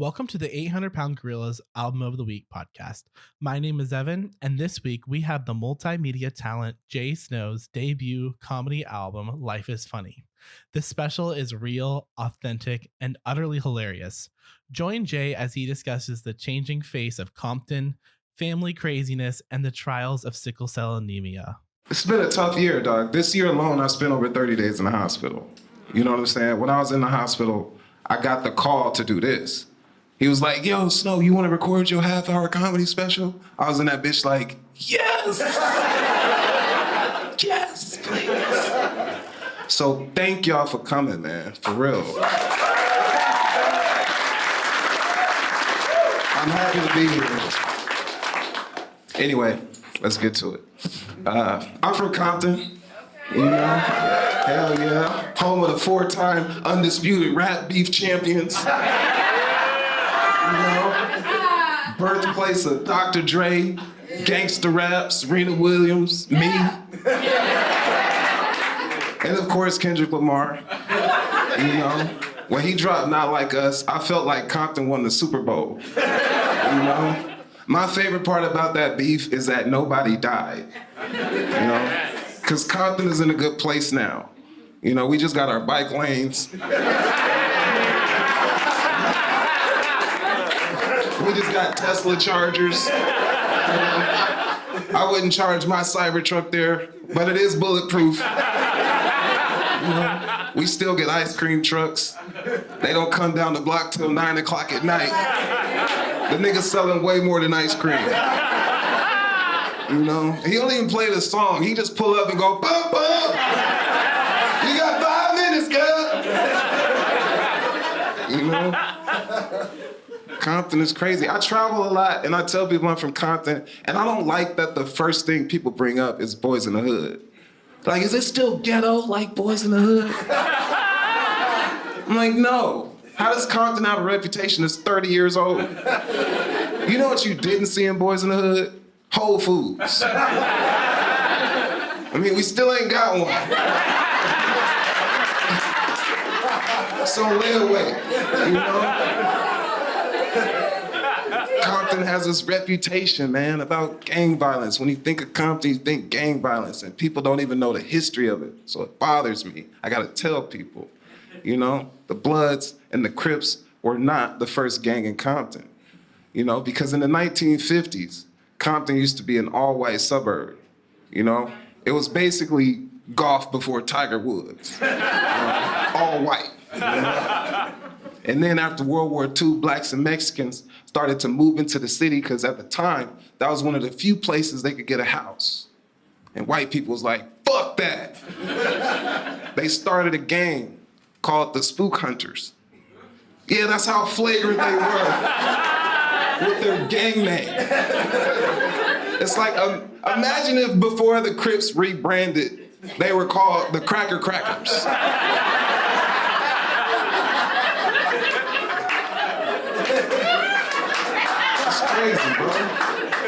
Welcome to the 800 Pound Gorillas Album of the Week podcast. My name is Evan, and this week we have the multimedia talent Jay Snow's debut comedy album, Life is Funny. This special is real, authentic, and utterly hilarious. Join Jay as he discusses the changing face of Compton, family craziness, and the trials of sickle cell anemia. It's been a tough year, dog. This year alone, I spent over 30 days in the hospital. You know what I'm saying? When I was in the hospital, I got the call to do this. He was like, yo, Snow, you want to record your half-hour comedy special? I was in that bitch like, yes! Yes, please. So thank y'all for coming, man, for real. I'm happy to be here. Anyway, let's get to it. I'm from Compton, you know? Hell yeah. Home of the 4-time undisputed rap beef champions. You know, birthplace of Dr. Dre, Gangsta Rap, Serena Williams, me, and of course Kendrick Lamar. You know, when he dropped Not Like Us, I felt like Compton won the Super Bowl. You know, my favorite part about that beef is that nobody died. You know, because Compton is in a good place now. You know, we just got our bike lanes. We just got Tesla chargers. I wouldn't charge my Cybertruck there, but it is bulletproof. You know, we still get ice cream trucks. They don't come down the block till 9 o'clock at night. The nigga's selling way more than ice cream. You know, he don't even play the song. He just pull up and go, bum, bum. You got 5 minutes, girl. You know? Compton is crazy. I travel a lot, and I tell people I'm from Compton, and I don't like that the first thing people bring up is Boys in the Hood. Like, is it still ghetto like Boys in the Hood? I'm like, no. How does Compton have a reputation that's 30 years old? You know what you didn't see in Boys in the Hood? Whole Foods. I mean, we still ain't got one. So lay away, you know? Compton has this reputation, man, about gang violence. When you think of Compton, you think gang violence, and people don't even know the history of it. So it bothers me. I gotta tell people, you know, the Bloods and the Crips were not the first gang in Compton. You know, because in the 1950s, Compton used to be an all-white suburb. You know, it was basically golf before Tiger Woods. All white. You know? And then after World War II, blacks and Mexicans started to move into the city because at the time, that was one of the few places they could get a house. And white people was like, fuck that. They started a gang called the Spook Hunters. Yeah, that's how flagrant they were with their gang name. It's like, imagine if before the Crips rebranded, they were called the Cracker Crackers. Crazy, bro.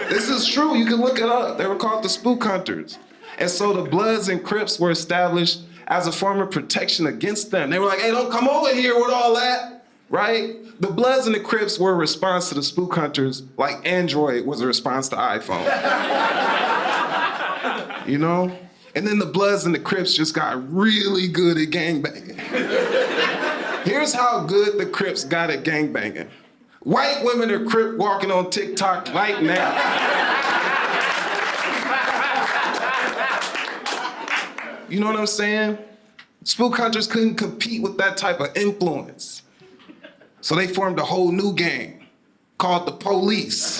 This is true. You can look it up. They were called the Spook Hunters. And so the Bloods and Crips were established as a form of protection against them. They were like, hey, don't come over here with all that, right? The Bloods and the Crips were a response to the Spook Hunters like Android was a response to iPhone. You know? And then the Bloods and the Crips just got really good at gangbanging. Here's how good the Crips got at gangbanging. White women are Crip walking on TikTok right now. You know what I'm saying? Spook Hunters couldn't compete with that type of influence. So they formed a whole new gang called the Police.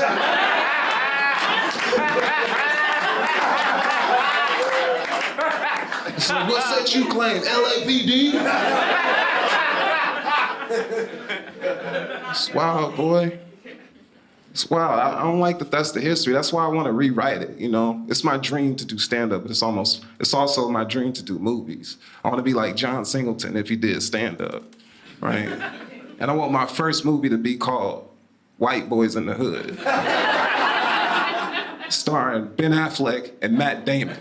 So what set you claim? LAPD? It's wild, boy. It's wild. I don't like that that's the history. That's why I want to rewrite it, you know? It's my dream to do stand-up, but it's also my dream to do movies. I want to be like John Singleton if he did stand-up, right? And I want my first movie to be called White Boys in the Hood. Starring Ben Affleck and Matt Damon.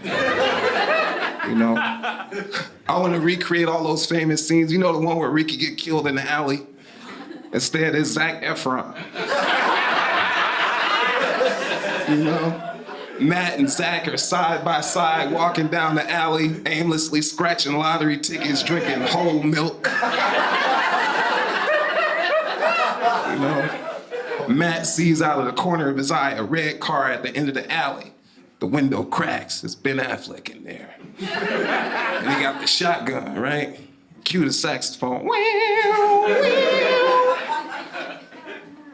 You know? I want to recreate all those famous scenes. You know the one where Ricky get killed in the alley? Instead, it's Zac Efron. You know? Matt and Zach are side by side walking down the alley, aimlessly scratching lottery tickets, drinking whole milk. You know? Matt sees out of the corner of his eye a red car at the end of the alley. The window cracks. It's Ben Affleck in there. And he got the shotgun, right? Cue the saxophone.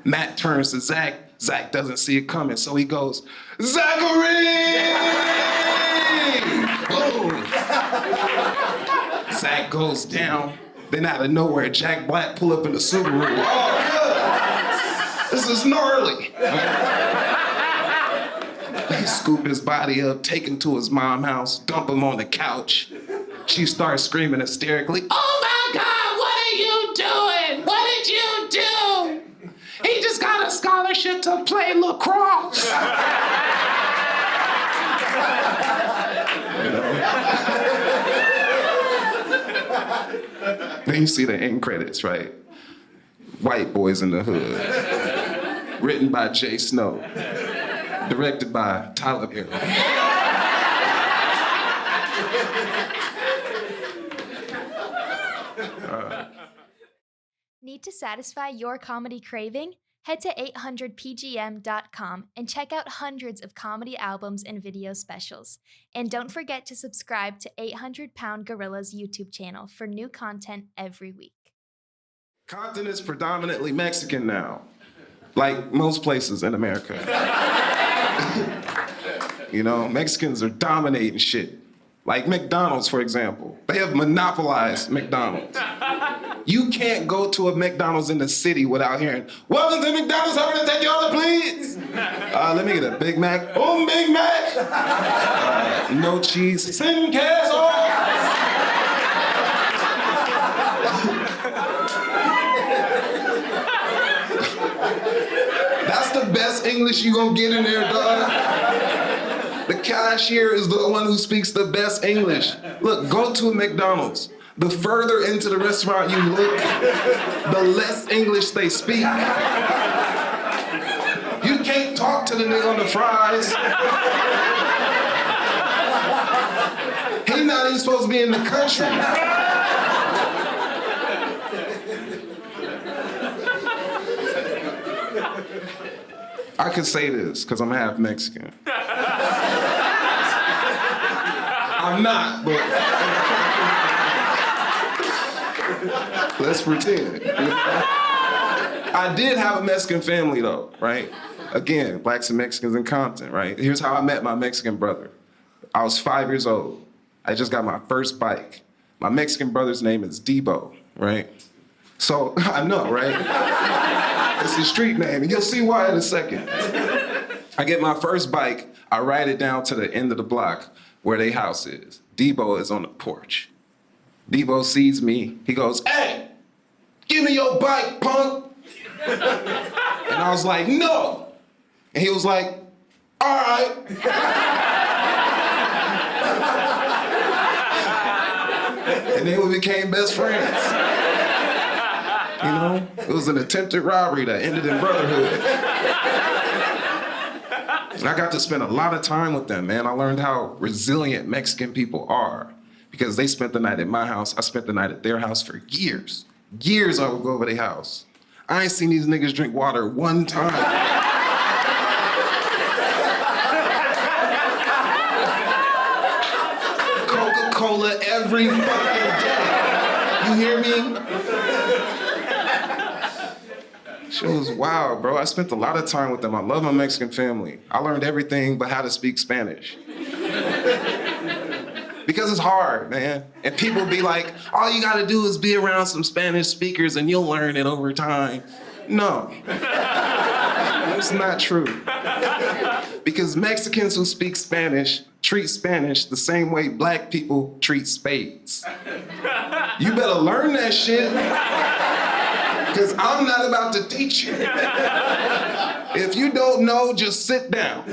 Matt turns to Zach. Zach doesn't see it coming, so he goes, Zachary! Boom! Zach goes down. Then out of nowhere, Jack Black pull up in the Subaru. Oh, good! This is gnarly. They scoop his body up, take him to his mom's house, dump him on the couch. She starts screaming hysterically, oh my God, what are you doing? What did you do? He just got a scholarship to play lacrosse. Then you see the end credits, right? White Boys in the Hood. Written by Jay Snow. Directed by Tyler Perry. Need to satisfy your comedy craving? Head to 800pgm.com and check out hundreds of comedy albums and video specials. And don't forget to subscribe to 800-Pound Gorilla's YouTube channel for new content every week. Compton is predominantly Mexican now, like most places in America. You know, Mexicans are dominating shit. Like McDonald's, for example. They have monopolized McDonald's. You can't go to a McDonald's in the city without hearing, welcome to McDonald's, I'm gonna take your order, please. Let me get a Big Mac. Oh, Big Mac. No cheese. Sin queso. That's the best English you gonna get in there, dog. The cashier is the one who speaks the best English. Look, go to a McDonald's. The further into the restaurant you look, the less English they speak. You can't talk to the nigga on the fries. He's not even supposed to be in the country. I could say this, because I'm half Mexican. I'm not, but let's pretend. I did have a Mexican family though, right? Again, blacks and Mexicans in Compton, right? Here's how I met my Mexican brother. I was 5 years old. I just got my first bike. My Mexican brother's name is Debo, right? So, I know, right? It's his street name, and you'll see why in a second. I get my first bike, I ride it down to the end of the block where their house is. Debo is on the porch. Debo sees me, he goes, hey, give me your bike, punk. And I was like, no. And he was like, all right. And then we became best friends. You know, it was an attempted robbery that ended in brotherhood. And I got to spend a lot of time with them, man. I learned how resilient Mexican people are because they spent the night at my house. I spent the night at their house for years. Years I would go over their house. I ain't seen these niggas drink water one time. Coca-Cola every fucking day. You hear me? She was wild, bro. I spent a lot of time with them. I love my Mexican family. I learned everything but how to speak Spanish. Because it's hard, man. And people be like, all you gotta do is be around some Spanish speakers and you'll learn it over time. No. It's not true. Because Mexicans who speak Spanish treat Spanish the same way black people treat spades. You better learn that shit. Because I'm not about to teach you. If you don't know, just sit down.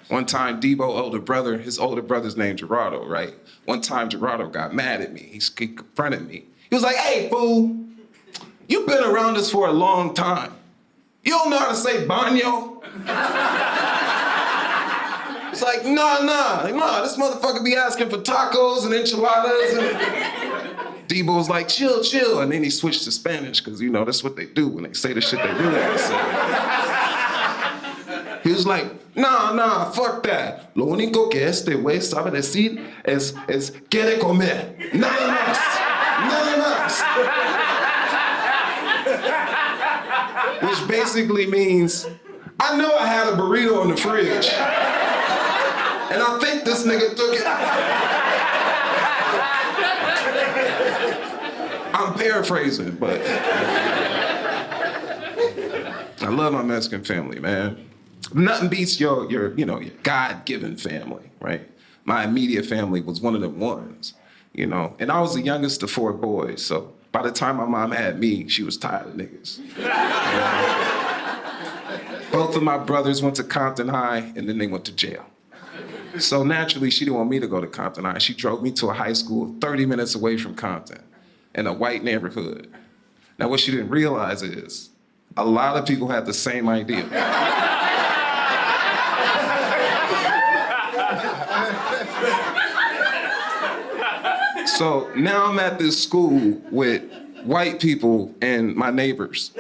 One time, his older brother's named Gerardo, right? One time, Gerardo got mad at me. He confronted me. He was like, hey, fool, you've been around us for a long time. You don't know how to say baño? It's like, nah, this motherfucker be asking for tacos and enchiladas. And Debo was like, chill. And then he switched to Spanish, because, you know, that's what they do when they say the shit they really want to say. He was like, nah, fuck that. Lo único que este güey sabe decir es quiere comer. Nada más. Which basically means, I know I had a burrito in the fridge. And I think this nigga took it. I'm paraphrasing, but I love my Mexican family, man. Nothing beats your God-given family, right? My immediate family was one of them ones, you know? And I was the youngest of 4 boys, so by the time my mom had me, she was tired of niggas. Both of my brothers went to Compton High, and then they went to jail. So naturally, she didn't want me to go to Compton High. She drove me to a high school 30 minutes away from Compton in a white neighborhood. Now, what she didn't realize is a lot of people had the same idea. So now I'm at this school with white people and my neighbors.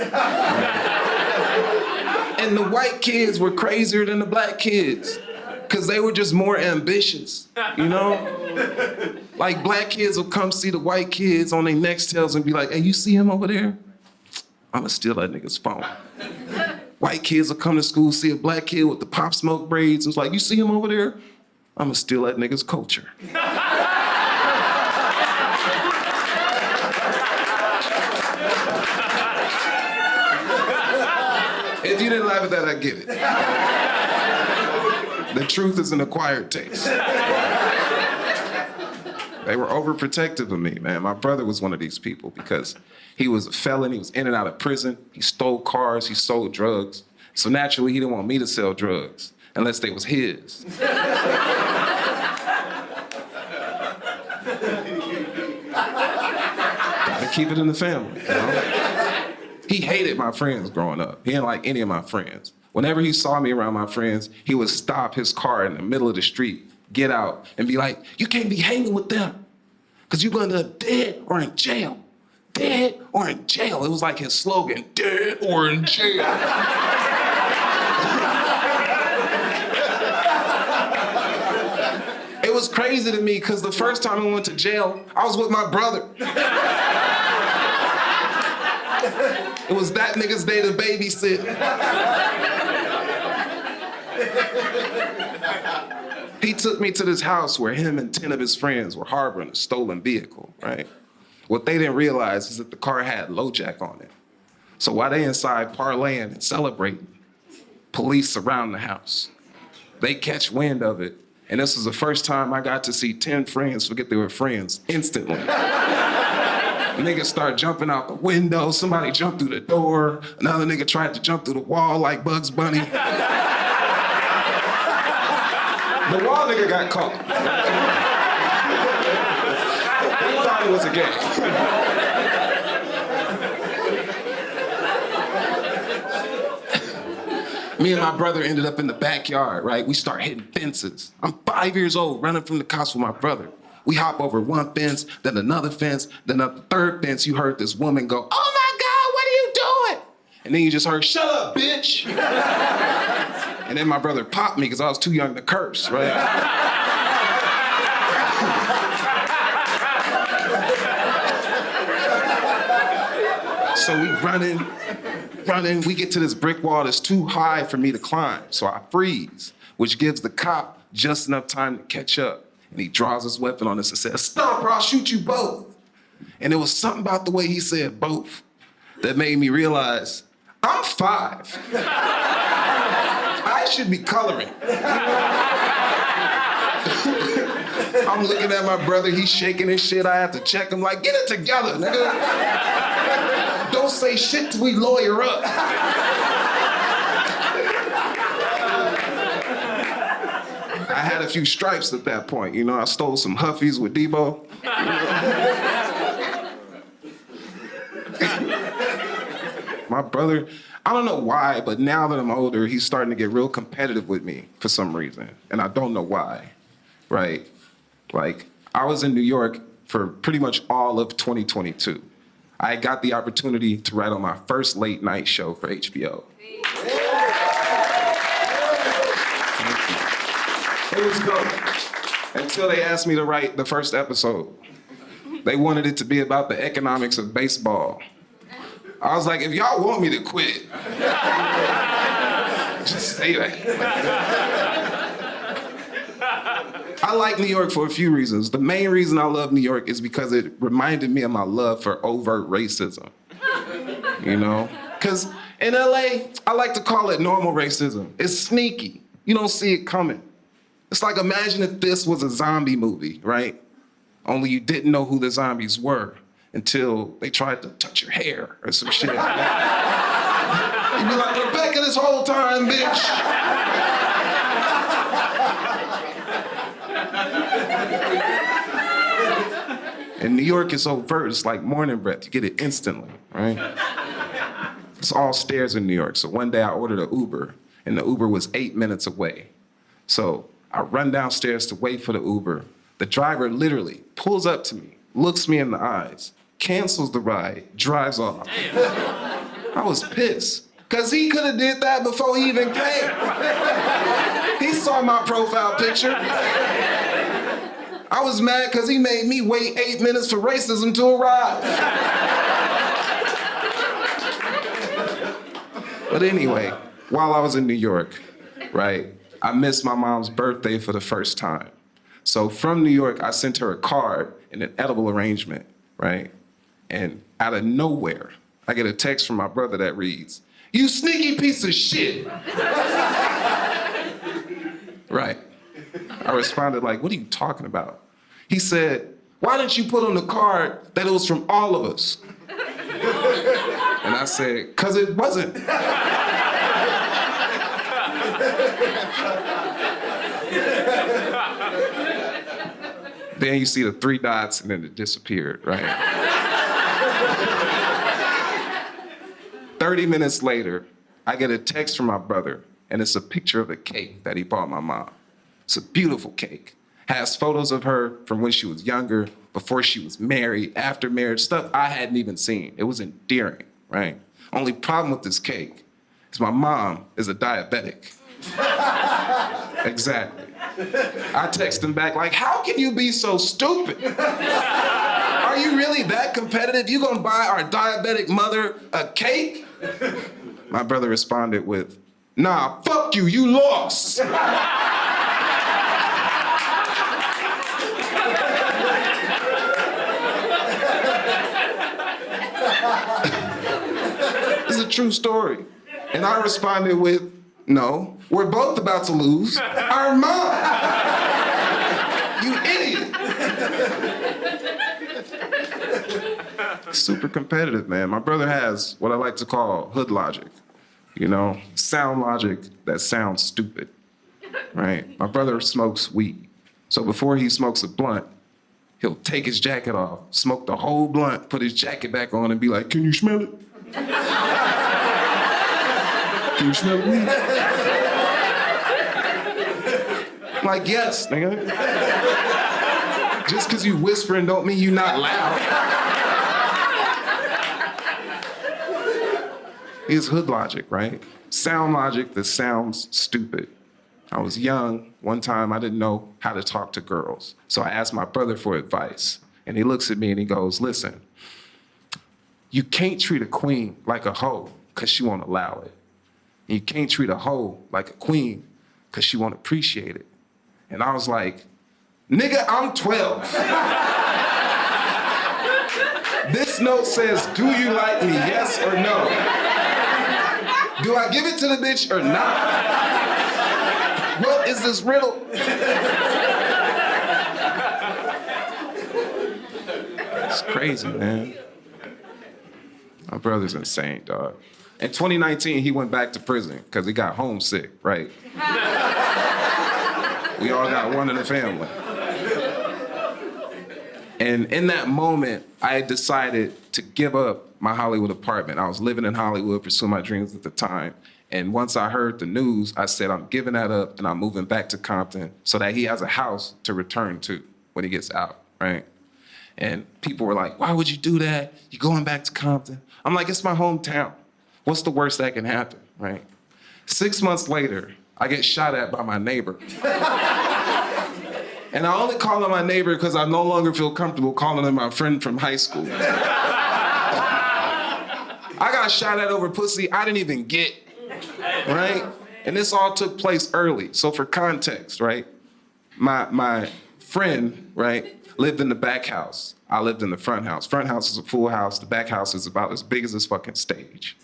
And the white kids were crazier than the black kids, because they were just more ambitious, you know? Like, black kids will come see the white kids on their Nextels and be like, hey, you see him over there? I'ma steal that nigga's phone. White kids will come to school, see a black kid with the Pop Smoke braids, and it's like, you see him over there? I'ma steal that nigga's culture. If you didn't laugh at that, I get it. The truth is an acquired taste. They were overprotective of me, man. My brother was one of these people because he was a felon. He was in and out of prison. He stole cars. He sold drugs. So naturally, he didn't want me to sell drugs unless they was his. Gotta keep it in the family, you know? He hated my friends growing up. He didn't like any of my friends. Whenever he saw me around my friends, he would stop his car in the middle of the street, get out, and be like, you can't be hanging with them, because you're going to end up dead or in jail. Dead or in jail. It was like his slogan, dead or in jail. It was crazy to me, because the first time I went to jail, I was with my brother. It was that nigga's day to babysit. He took me to this house where him and 10 of his friends were harboring a stolen vehicle, right? What they didn't realize is that the car had LoJack on it. So while they inside parlaying and celebrating, police surround the house. They catch wind of it, and this was the first time I got to see 10 friends forget they were friends instantly. Niggas start jumping out the window. Somebody jumped through the door. Another nigga tried to jump through the wall like Bugs Bunny. The wall nigga got caught. He thought it was a game. Me and my brother ended up in the backyard, right? We start hitting fences. I'm 5 years old, running from the cops with my brother. We hop over one fence, then another fence, then up the third fence, you heard this woman go, oh my God, what are you doing? And then you just heard, shut up, bitch. And then my brother popped me because I was too young to curse, right? So we running, we get to this brick wall that's too high for me to climb. So I freeze, which gives the cop just enough time to catch up. And he draws his weapon on us and says, stop or I'll shoot you both. And it was something about the way he said both that made me realize, I'm 5. I should be coloring. I'm looking at my brother, he's shaking his shit. I have to check him like, get it together, nigga. Don't say shit till we lawyer up. I had a few stripes at that point. You know, I stole some Huffies with Debo. My brother, I don't know why, but now that I'm older, he's starting to get real competitive with me for some reason. And I don't know why, right? Like, I was in New York for pretty much all of 2022. I got the opportunity to write on my first late night show for HBO. It was dope until they asked me to write the first episode. They wanted it to be about the economics of baseball. I was like, if y'all want me to quit, just say that. I like New York for a few reasons. The main reason I love New York is because it reminded me of my love for overt racism. You know? Because in LA, I like to call it normal racism. It's sneaky. You don't see it coming. It's like, imagine if this was a zombie movie, right? Only you didn't know who the zombies were until they tried to touch your hair or some shit. You'd be like, Rebecca this whole time, bitch. In New York, it's overt. It's like morning breath. You get it instantly, right? It's all stairs in New York. So one day I ordered an Uber, and the Uber was 8 minutes away. So I run downstairs to wait for the Uber. The driver literally pulls up to me, looks me in the eyes, cancels the ride, drives off. I was pissed, because he could have did that before he even came. He saw my profile picture. I was mad because he made me wait 8 minutes for racism to arrive. But anyway, while I was in New York, right, I missed my mom's birthday for the first time. So from New York, I sent her a card and an edible arrangement, right? And out of nowhere, I get a text from my brother that reads, "You sneaky piece of shit." Right. I responded like, "What are you talking about?" He said, "Why didn't you put on the card that it was from all of us?" And I said, "'Cause it wasn't." Then you see the 3 dots and then it disappeared, right? 30 minutes later, I get a text from my brother, and it's a picture of a cake that he bought my mom. It's a beautiful cake. Has photos of her from when she was younger, before she was married, after marriage, stuff I hadn't even seen. It was endearing, right? Only problem with this cake is my mom is a diabetic. Exactly. I text him back like, "How can you be so stupid? Are you really that competitive? You gonna buy our diabetic mother a cake?" My brother responded with, "Nah, fuck you, you lost." It's a true story. And I responded with, "No, we're both about to lose our mom. You idiot." Super competitive, man. My brother has what I like to call hood logic. You know, sound logic that sounds stupid, right? My brother smokes weed. So before he smokes a blunt, he'll take his jacket off, smoke the whole blunt, put his jacket back on, and be like, "Can you smell it? Can you smell the weed?" I'm like, "Yes, nigga." Just because you whispering don't mean you not loud. It's hood logic, right? Sound logic that sounds stupid. I was young. One time I didn't know how to talk to girls. So I asked my brother for advice. And he looks at me and he goes, "Listen, you can't treat a queen like a hoe because she won't allow it. And you can't treat a hoe like a queen because she won't appreciate it." And I was like, "Nigga, I'm 12. This note says, do you like me, yes or no? Do I give it to the bitch or not? What is this riddle?" It's crazy, man. My brother's insane, dog. In 2019, he went back to prison because he got homesick, right? We all got one in the family. And in that moment, I had decided to give up my Hollywood apartment. I was living in Hollywood, pursuing my dreams at the time. And once I heard the news, I said, I'm giving that up and I'm moving back to Compton so that he has a house to return to when he gets out, right? And people were like, why would you do that? You're going back to Compton. I'm like, it's my hometown. What's the worst that can happen, right? 6 months later, I get shot at by my neighbor. And I only call him my neighbor because I no longer feel comfortable calling him my friend from high school. I got shot at over pussy I didn't even get, right? And this all took place early. So for context, right? My friend, right, lived in the back house. I lived in the front house. Front house is a full house. The back house is about as big as this fucking stage,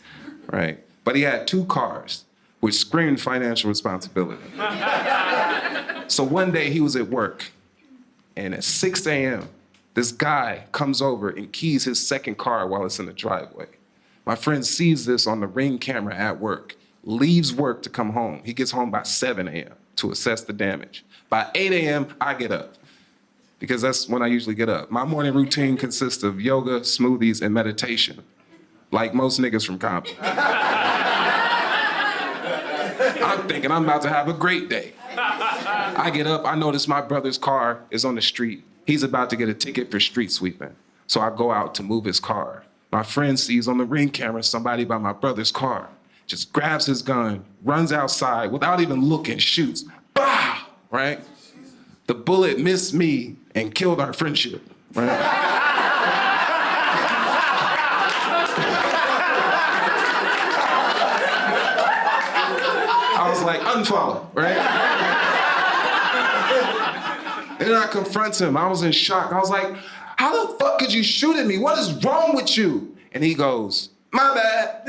right? But he had 2 cars, which screamed financial responsibility. So one day he was at work, and at 6 a.m., this guy comes over and keys his second car while it's in the driveway. My friend sees this on the Ring camera at work, leaves work to come home. He gets home by 7 a.m. to assess the damage. By 8 a.m., I get up, because that's when I usually get up. My morning routine consists of yoga, smoothies, and meditation, like most niggas from Compton. I'm thinking I'm about to have a great day. I get up, I notice my brother's car is on the street. He's about to get a ticket for street sweeping. So I go out to move his car. My friend sees on the Ring camera somebody by my brother's car, just grabs his gun, runs outside without even looking, shoots, bah, right? The bullet missed me and killed our friendship, right? I was like, unfollow, right? And then I confront him. I was in shock. I was like, how the fuck could you shoot at me? What is wrong with you? And he goes, my bad.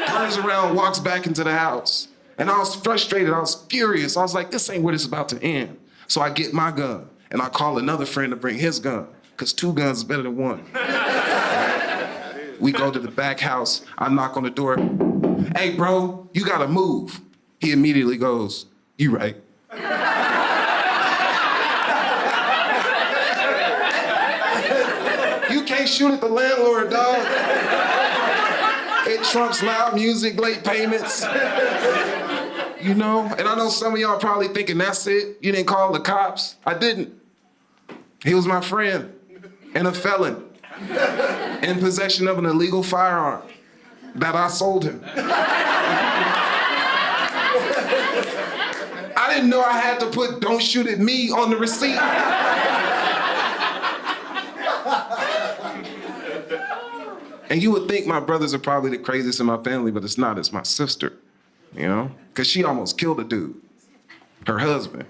Turns around, walks back into the house. And I was frustrated. I was furious. I was like, this ain't where this is about to end. So I get my gun and I call another friend to bring his gun, because 2 guns is better than 1. We go to the back house. I knock on the door. Hey, bro, you gotta move. He immediately goes, you right. You can't shoot at the landlord, dog. It trumps loud music, late payments. You know? And I know some of y'all probably thinking, that's it? You didn't call the cops? I didn't. He was my friend and a felon in possession of an illegal firearm that I sold him. I didn't know I had to put "don't shoot at me" on the receipt. And you would think my brothers are probably the craziest in my family, but it's not. It's my sister, you know? Because she almost killed a dude, her husband.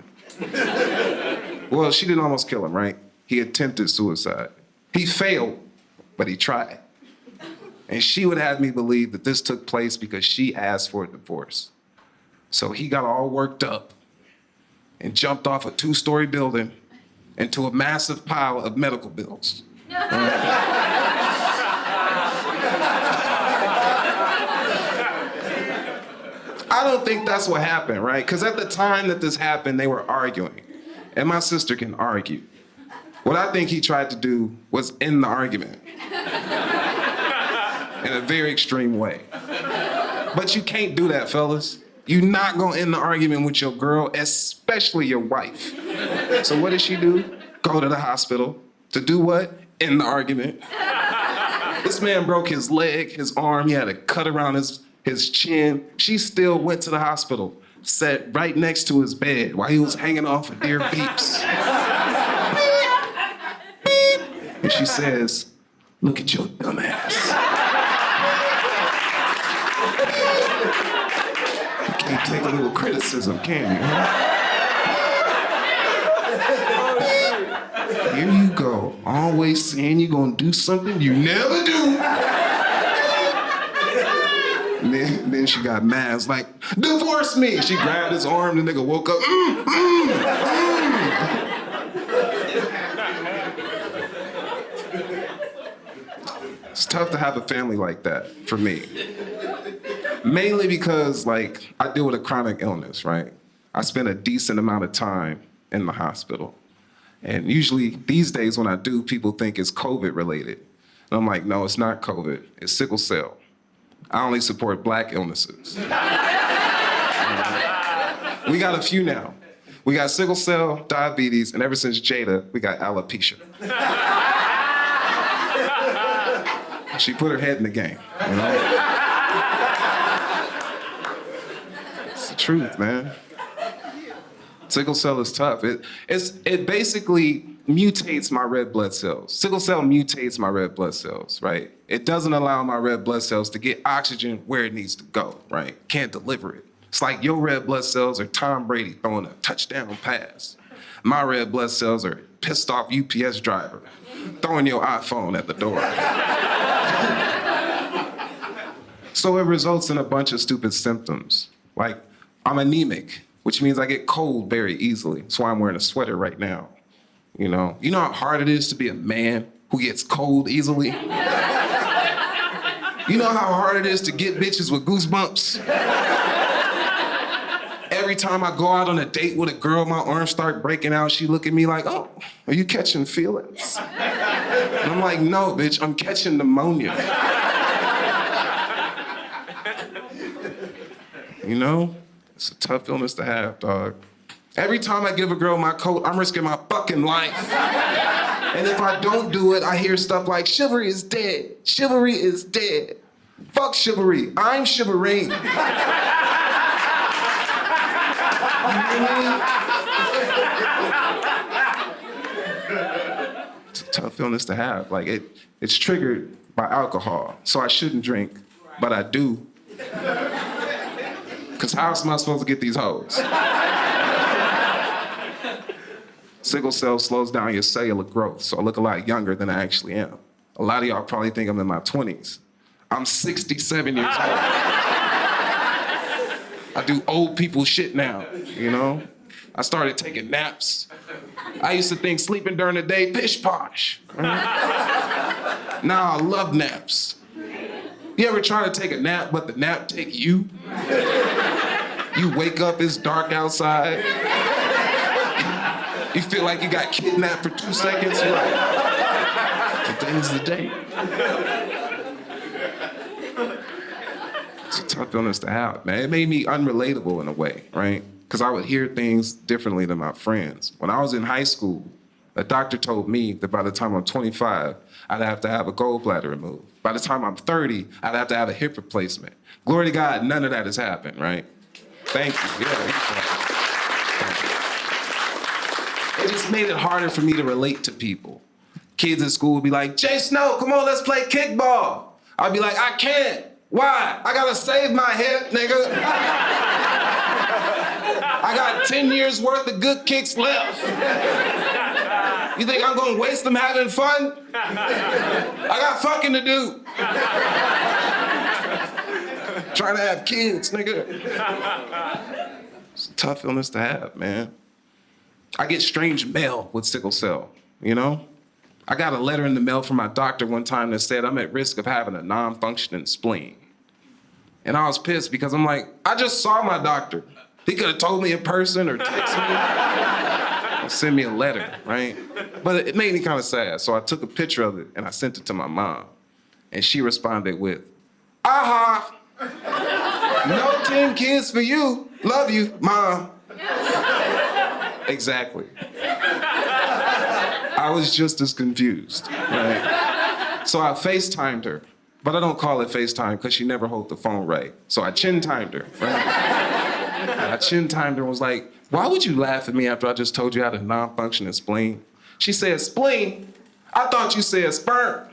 Well, she didn't almost kill him, right? He attempted suicide. He failed, but he tried. And she would have me believe that this took place because she asked for a divorce. So he got all worked up and jumped off a 2-story building into a massive pile of medical bills. I don't think that's what happened, right? Because at the time that this happened, they were arguing. And my sister can argue. What I think he tried to do was end the argument in a very extreme way. But you can't do that, fellas. You're not gonna end the argument with your girl, especially your wife. So what did she do? Go to the hospital. To do what? End the argument. This man broke his leg, his arm. He had a cut around his chin. She still went to the hospital, sat right next to his bed while he was hanging off of deer beeps. Beep, beep. And she says, look at your dumb ass. You can't take a little criticism, can you, huh? Here you go, always saying you're gonna do something you never do. And then she got mad. It's like, divorce me. She grabbed his arm, the nigga woke up. It's tough to have a family like that for me. Mainly because, like, I deal with a chronic illness, right? I spent a decent amount of time in the hospital. And usually these days when I do, people think it's COVID related. And I'm like, no, it's not COVID, it's sickle cell. I only support Black illnesses. We got a few now. We got sickle cell, diabetes, and ever since Jada, we got alopecia. She put her head in the game, you know? It's the truth, man. Sickle cell is tough. It basically mutates my red blood cells. Sickle cell mutates my red blood cells, right? It doesn't allow my red blood cells to get oxygen where it needs to go, right? Can't deliver it. It's like your red blood cells are Tom Brady throwing a touchdown pass. My red blood cells are pissed off UPS driver throwing your iPhone at the door. So it results in a bunch of stupid symptoms. Like, I'm anemic, which means I get cold very easily. That's why I'm wearing a sweater right now. You know how hard it is to be a man who gets cold easily? You know how hard it is to get bitches with goosebumps? Every time I go out on a date with a girl, my arms start breaking out. She look at me like, oh, are you catching feelings? And I'm like, no, bitch, I'm catching pneumonia. You know? It's a tough illness to have, dog. Every time I give a girl my coat, I'm risking my fucking life. And if I don't do it, I hear stuff like, chivalry is dead. Chivalry is dead. Fuck chivalry. I'm shivering. It's a tough illness to have. Like, it's triggered by alcohol. So I shouldn't drink, but I do. Because how else am I supposed to get these hoes? Sickle cell slows down your cellular growth, so I look a lot younger than I actually am. A lot of y'all probably think I'm in my 20s. I'm 67 years old. I do old people shit now, you know? I started taking naps. I used to think sleeping during the day, pish posh. Right? Now I love naps. You ever try to take a nap, but the nap take you? You wake up, it's dark outside. You feel like you got kidnapped for 2 seconds. You're like, today's the day. It's a tough illness to have, man. It made me unrelatable in a way, right? Because I would hear things differently than my friends. When I was in high school, a doctor told me that by the time I'm 25, I'd have to have a gallbladder removed. By the time I'm 30, I'd have to have a hip replacement. Glory to God, none of that has happened, right? Thank you. Yeah, thank you. It just made it harder for me to relate to people. Kids at school would be like, Jay Snow, come on, let's play kickball. I'd be like, I can't. Why? I gotta save my head, nigga. I got 10 years worth of good kicks left. You think I'm gonna waste them having fun? I got fucking to do. Trying to have kids, nigga. It's a tough illness to have, man. I get strange mail with sickle cell, you know? I got a letter in the mail from my doctor one time that said I'm at risk of having a non-functioning spleen. And I was pissed because I'm like, I just saw my doctor. He could have told me in person or texted me. Or send me a letter, right? But it made me kind of sad. So I took a picture of it and I sent it to my mom. And she responded with, aha, no 10 kids for you. Love you, Mom. Exactly. I was just as confused, right? So I FaceTimed her, but I don't call it FaceTime because she never holds the phone right. So I chin-timed her, right? I chin-timed her and was like, why would you laugh at me after I just told you I had a non-functioning spleen? She said, spleen? I thought you said sperm.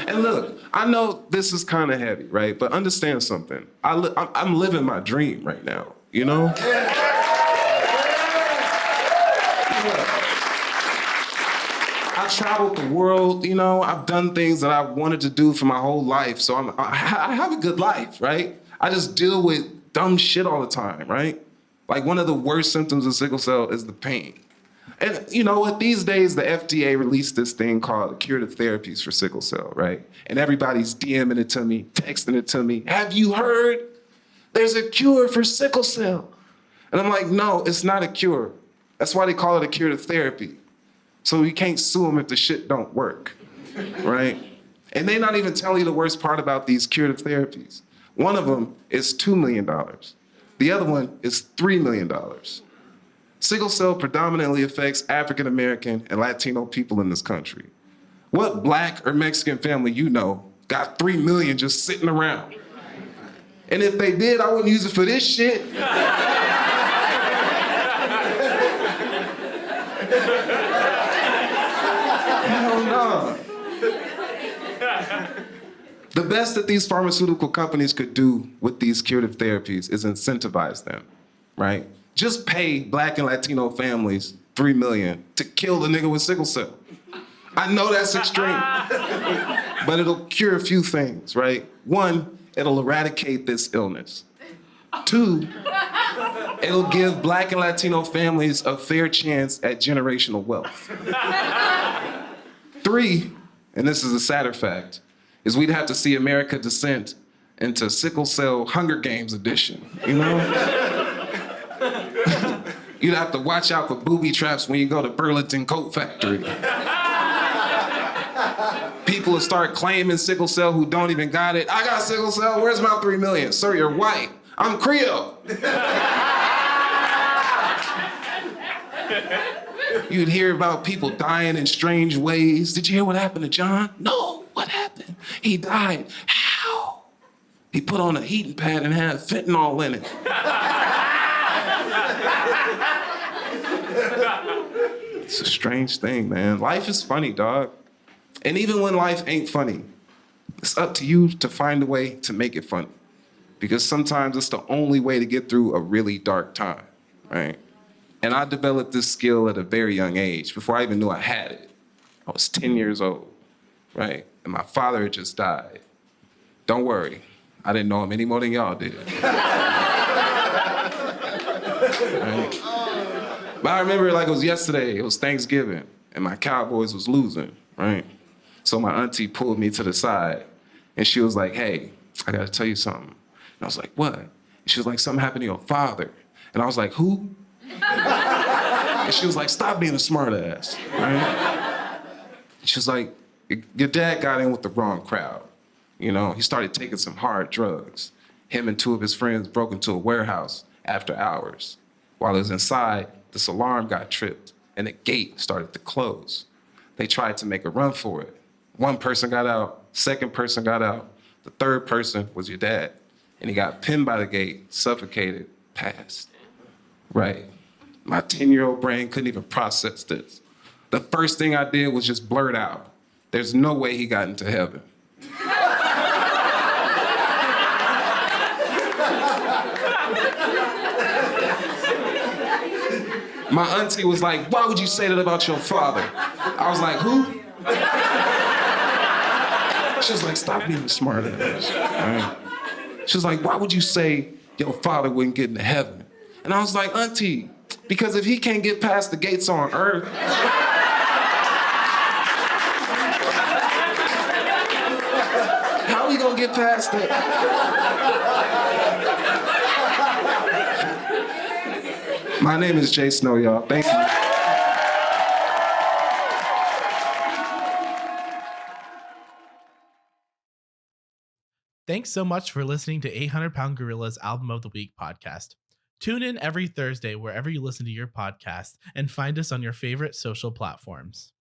And look, I know this is kind of heavy, right? But understand something. I'm living my dream right now, you know? I traveled the world, you know? I've done things that I wanted to do for my whole life, so I have a good life, right? I just deal with dumb shit all the time, right? Like one of the worst symptoms of sickle cell is the pain. And you know what, these days the FDA released this thing called curative therapies for sickle cell, right? And everybody's DMing it to me, texting it to me. Have you heard there's a cure for sickle cell. And I'm like, no, it's not a cure. That's why they call it a curative therapy. So you can't sue them if the shit don't work, right? And they're not even telling you the worst part about these curative therapies. One of them is $2 million. The other one is $3 million. Sickle cell predominantly affects African American and Latino people in this country. What Black or Mexican family you know got $3 million just sitting around? And if they did, I wouldn't use it for this shit. Hell no. The best that these pharmaceutical companies could do with these curative therapies is incentivize them, right? Just pay Black and Latino families $3 million to kill the nigga with sickle cell. I know that's extreme, but it'll cure a few things, right? One, it'll eradicate this illness. Two, it'll give Black and Latino families a fair chance at generational wealth. Three, and this is a sadder fact, is we'd have to see America descend into sickle cell Hunger Games edition, you know? You'd have to watch out for booby traps when you go to Burlington Coat Factory. People will start claiming sickle cell who don't even got it. I got sickle cell, where's my $3 million? Sir, you're white. I'm Creole. You'd hear about people dying in strange ways. Did you hear what happened to John? No, what happened? He died. How? He put on a heating pad and had fentanyl in it. It's a strange thing, man. Life is funny, dog. And even when life ain't funny, it's up to you to find a way to make it funny. Because sometimes it's the only way to get through a really dark time, right? And I developed this skill at a very young age, before I even knew I had it. I was 10 years old, right? And my father had just died. Don't worry, I didn't know him any more than y'all did. Right? But I remember like it was yesterday, it was Thanksgiving, and my Cowboys was losing, right? So my auntie pulled me to the side, and she was like, hey, I gotta tell you something. And I was like, what? And she was like, something happened to your father. And I was like, who? And she was like, stop being a smart ass, right? She was like, your dad got in with the wrong crowd. You know, he started taking some hard drugs. Him and two of his friends broke into a warehouse after hours. While he was inside, this alarm got tripped and the gate started to close. They tried to make a run for it. One person got out, second person got out, the third person was your dad. And he got pinned by the gate, suffocated, passed. Right. My 10-year-old brain couldn't even process this. The first thing I did was just blurt out, there's no way he got into heaven. My auntie was like, why would you say that about your father? I was like, who? She was like, stop being a smart ass. Right? She was like, why would you say your father wouldn't get into heaven? And I was like, auntie, because if he can't get past the gates on earth, how are we gonna get past that? My name is Jay Snow, y'all. Thank you. Thanks so much for listening to 800 Pound Gorilla's Album of the Week podcast. Tune in every Thursday wherever you listen to your podcast and find us on your favorite social platforms.